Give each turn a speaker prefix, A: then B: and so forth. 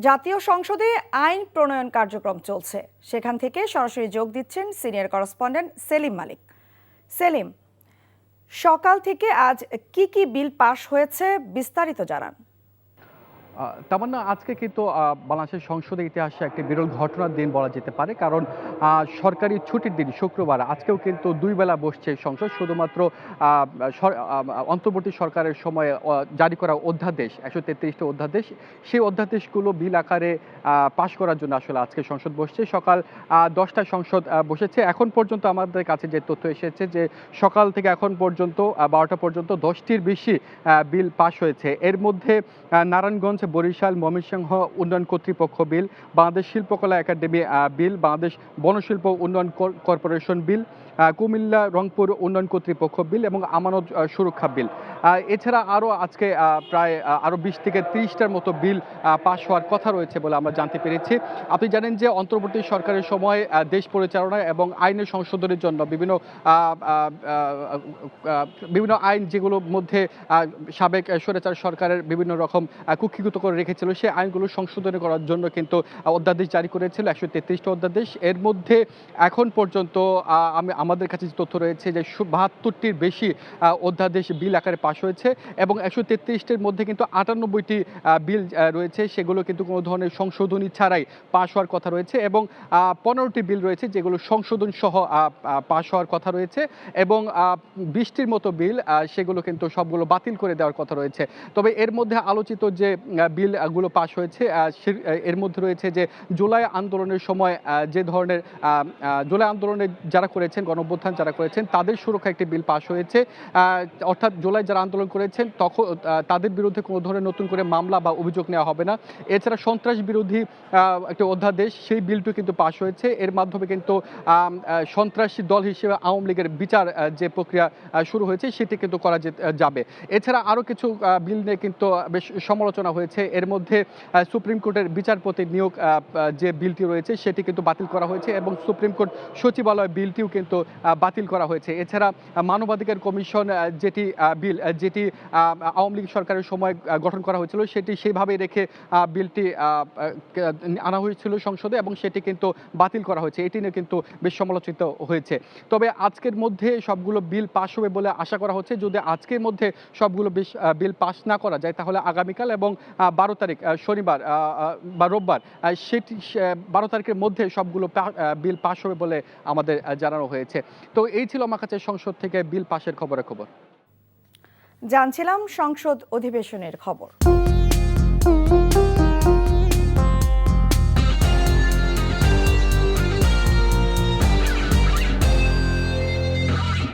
A: জাতীয় সংসদে আইন প্রণয়ন কার্যক্রম চলছে, সেখান থেকে সরাসরি যোগ দিচ্ছেন সিনিয়র করেসপন্ডেন্ট সেলিম মালিক। সেলিম, সকাল থেকে আজ কি কি বিল পাশ হয়েছে বিস্তারিত জানান।
B: তামান্না, আজকে কিন্তু বাংলাদেশের সংসদের ইতিহাসে একটি বিরল ঘটনার দিন বলা যেতে পারে, কারণ সরকারি ছুটির দিন শুক্রবার আজকেও কিন্তু দুই বেলা বসছে সংসদ। শুধুমাত্র অন্তর্বর্তী সরকারের সময়ে জারি করা অধ্যাদেশ 133টি অধ্যাদেশ, সেই অধ্যাদেশগুলো বিল আকারে পাশ করার জন্য আসলে আজকে সংসদ বসছে। সকাল 10টায় সংসদ বসেছে। এখন পর্যন্ত আমাদের কাছে যে তথ্য এসেছে যে সকাল থেকে এখন পর্যন্ত 12টা পর্যন্ত 10টির বেশি বিল পাশ হয়েছে। এর মধ্যে নারায়ণগঞ্জ, বরিশাল, ময়মনসিংহ উন্নয়ন কর্তৃপক্ষ বিল, বাংলাদেশ শিল্পকলা একাডেমি বিল, বাংলাদেশ বনশিল্প উন্নয়ন কর্পোরেশন বিল, কুমিল্লা রংপুর উন্নয়ন কর্তৃপক্ষ বিল এবং আমানত সুরক্ষা বিল। এছাড়া আরও আজকে প্রায় আরও 20 থেকে 30টার মতো বিল পাশ হওয়ার কথা রয়েছে বলে আমরা জানতে পেরেছি। আপনি জানেন যে অন্তর্বর্তী সরকারের সময় দেশ পরিচালনা এবং আইনের সংশোধনের জন্য বিভিন্ন আইন যেগুলোর মধ্যে সাবেক স্বৈরাচার সরকারের বিভিন্ন রকম কুক্ষিগত করে রেখেছিল, সেই আইনগুলো সংশোধন করার জন্য কিন্তু অধ্যাদেশ জারি করেছিল 133টি অধ্যাদেশ। এর মধ্যে এখন পর্যন্ত আমাদের কাছে যে তথ্য রয়েছে যে 72টির বেশি অধ্যাদেশ বিল আকারে পাশ হয়েছে এবং 133টির মধ্যে কিন্তু 98টি বিল রয়েছে, সেগুলো কিন্তু কোনো ধরনের সংশোধনী ছাড়াই পাশ হওয়ার কথা রয়েছে এবং 15টি বিল রয়েছে যেগুলো সংশোধন সহ পাশ হওয়ার কথা রয়েছে এবং 20টির মতো বিল সেগুলো কিন্তু সবগুলো বাতিল করে দেওয়ার কথা রয়েছে। তবে এর মধ্যে আলোচিত যে বিলগুলো পাশ হয়েছে এর মধ্যে রয়েছে যে জুলাই আন্দোলনের সময় যে ধরনের জুলাই আন্দোলনে যারা করেছেন, গণঅভ্যুত্থান যারা করেছেন তাদের সুরক্ষা একটি বিল পাশ হয়েছে। অর্থাৎ জুলাই যারা আন্দোলন করেছেন তখন তাদের বিরুদ্ধে কোনো ধরনের নতুন করে মামলা বা অভিযোগ নেওয়া হবে না। এছাড়া সন্ত্রাস বিরোধী একটি অধ্যাদেশ, সেই বিলটি কিন্তু পাশ হয়েছে। এর মাধ্যমে কিন্তু সন্ত্রাসী দল হিসেবে আওয়ামী লীগের বিচার যে প্রক্রিয়া শুরু হয়েছে সেটি কিন্তু করা যাবে। এছাড়া আরও কিছু বিল নিয়ে কিন্তু বেশ সমালোচনা হয়েছে। এর মধ্যে সুপ্রিম কোর্টের বিচারপতি নিয়োগ যে বিলটি রয়েছে সেটি কিন্তু বাতিল করা হয়েছে এবং সুপ্রিম কোর্ট সচিবালয় বিলটিও কিন্তু বাতিল করা হয়েছে। এছাড়া মানবাধিকার কমিশন যেটি আওয়ামী লীগ সরকারের সময় গঠন করা হয়েছিল সেটি সেইভাবেই রেখে বিলটি আনা হয়েছিল সংসদে এবং সেটি কিন্তু বাতিল করা হয়েছে। এটি নিয়ে কিন্তু বেশ সমালোচিত হয়েছে। তবে আজকের মধ্যে সবগুলো বিল পাশ হবে বলে আশা করা হচ্ছে। যদি আজকের মধ্যে সবগুলো বিল পাশ না করা যায় তাহলে আগামীকাল এবং 12 তারিখ শনিবার বা রোববার সেটি 12 তারিখের মধ্যে সবগুলো বিল পাশ হবে বলে আমাদের জানানো হয়েছে। তো এই ছিল আমার কাছে সংসদ থেকে বিল পাশের খবর।
A: জানছিলাম সংসদ অধিবেশনের খবর।